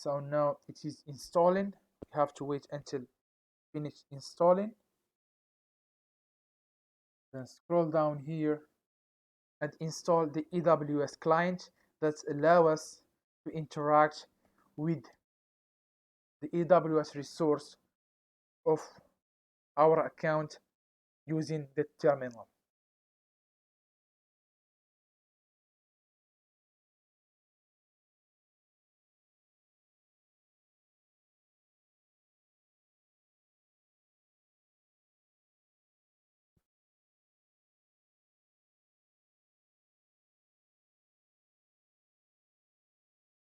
So now it is installing. You have to wait until finish installing. Then scroll down here and install the AWS client that allow us to interact with the AWS resource of our account using the terminal.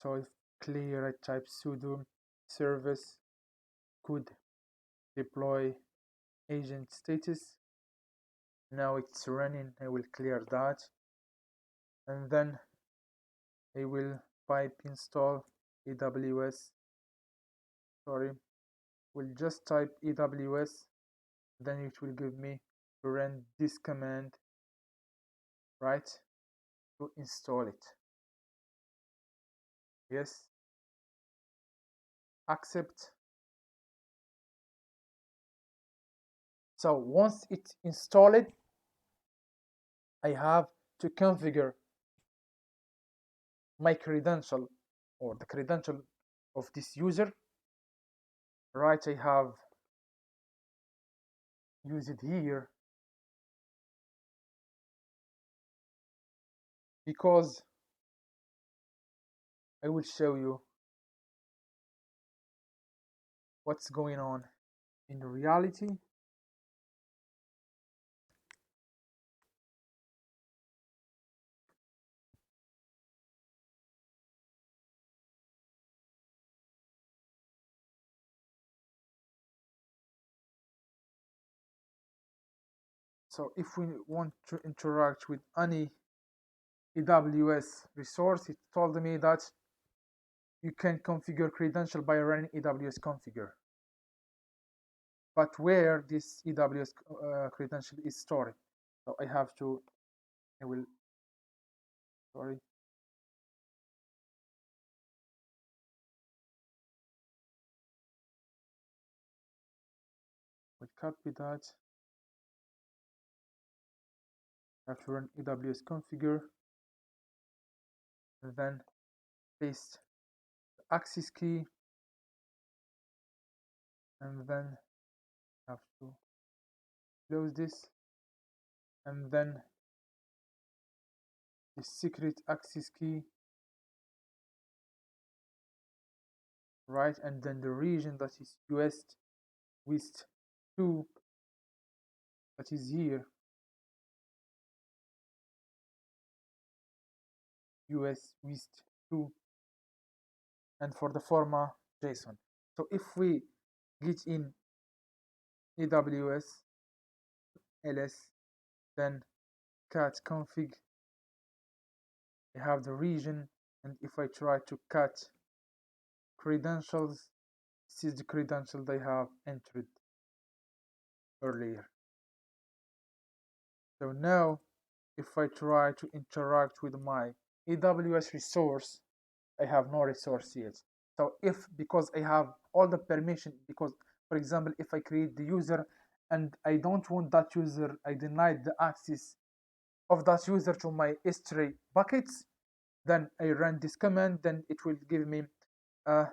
So if clear, I type sudo service could deploy agent status. Now it's running. I will clear that, and then I will pipe install AWS. Sorry, we'll just type AWS, then it will give me to run this command, right, to install it. Yes, accept. So once it's installed, I have to configure my credential or the credential of this user, right? I have used it here because I will show you what's going on in reality. So if we want to interact with any AWS resource, it told me that you can configure credential by running AWS configure. But where this AWS credential is stored, so I have to, we'll copy that. I have to run AWS configure, and then paste the access key, and then have to close this, and then the secret access key, right, and then the region that is US West 2, that is here, US West 2, and for the format JSON. So if we get in AWS ls, then cat config, I have the region, and if I try to cut credentials, this is the credential they have entered earlier. So now if I try to interact with my AWS resource, I have no resource yet. So because I have all the permission, because for example, if I create the user and I don't want that user, I denied the access of that user to my S3 buckets, then I run this command, then it will give me a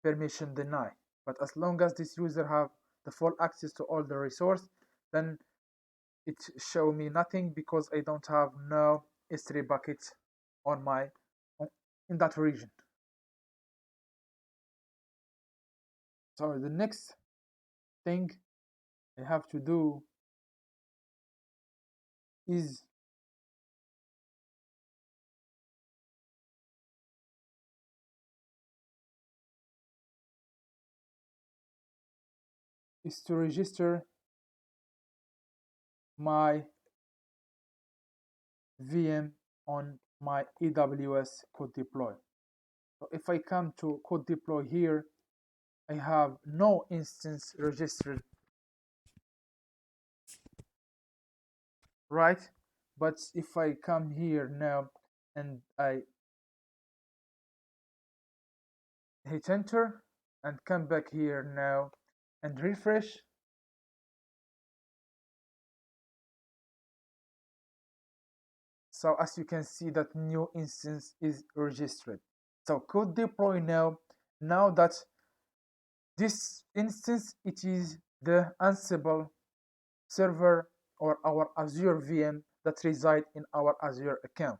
permission deny. But as long as this user have the full access to all the resource, then it show me nothing because I don't have no S3 buckets on in that region. So the next thing I have to do is to register my VM on my AWS code deploy. So if I come to code deploy here, I have no instance registered, right? But if I come here now and I hit enter and come back here now and refresh. So as you can see, that new instance is registered. So could deploy now that this instance, it is the Ansible server or our Azure VM that reside in our Azure account.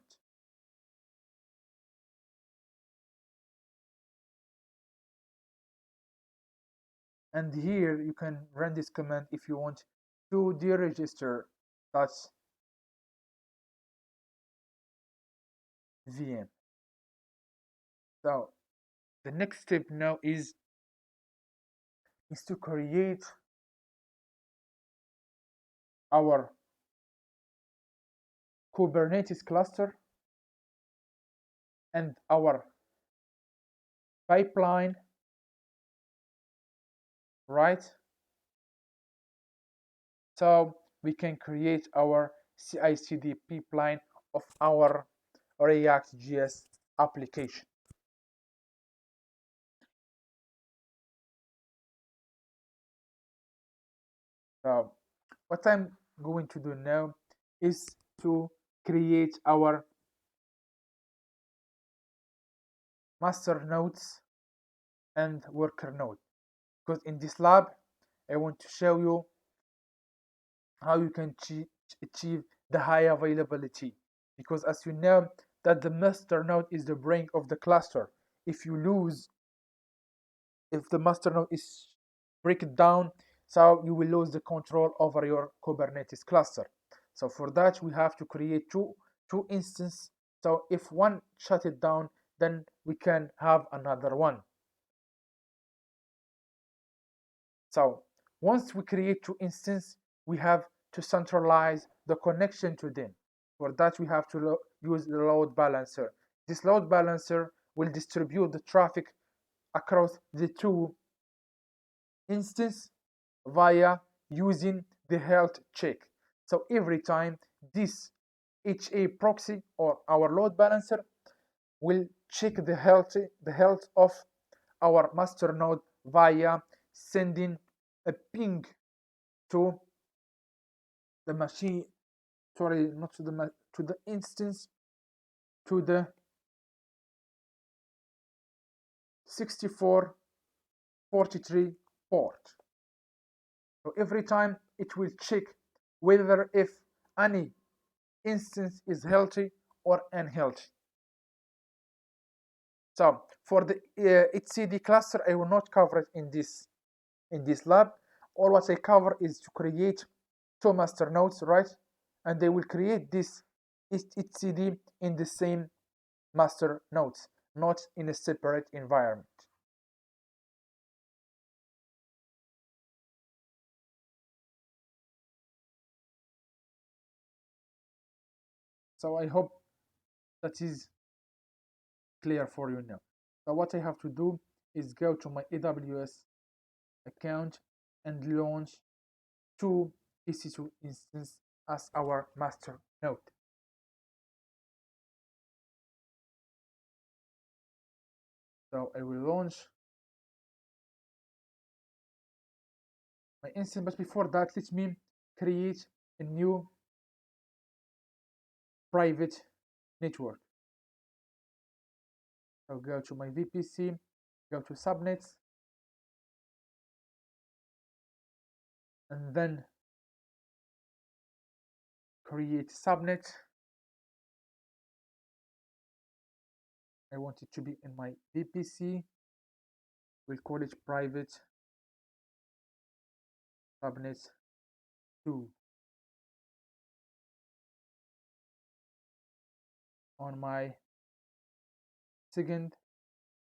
And here you can run this command if you want to deregister that VM. So the next step now is to create our Kubernetes cluster and our pipeline, right? So we can create our CI/CD pipeline of our React.js application. So what I'm going to do now is to create our master nodes and worker node, because in this lab I want to show you how you can achieve the high availability, because as you know that the master node is the brain of the cluster. If you lose, if the master node is break it down, so you will lose the control over your Kubernetes cluster. So for that we have to create two instances. So if one shut it down, then we can have another one. So once we create two instances, we have to centralize the connection to them. For that we have to use the load balancer. This load balancer will distribute the traffic across the two instances via using the health check. So every time this HA proxy or our load balancer will check the health of our master node via sending a ping to the machine, sorry, not to the instance, to the 6443 port. So every time it will check whether if any instance is healthy or unhealthy. So for the HCD cluster, I will not cover it in this lab. All what I cover is to create two master nodes, right? And they will create this HCD in the same master nodes, not in a separate environment. So I hope that is clear for you now. So what I have to do is go to my AWS account and launch two EC2 instances as our master node. So I will launch my instance, but before that, let me create a new private network. So go to my VPC, go to subnets, and then create subnet. I want it to be in my VPC. We'll call it private subnet 2. On my second,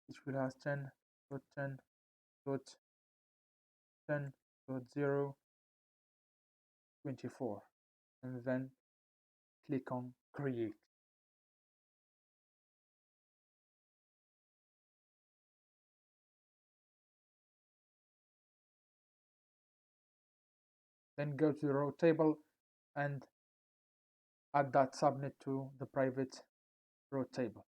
which will have 10.10.10.0.24, and then click on create. Then go to the row table and add that subnet to the private row table.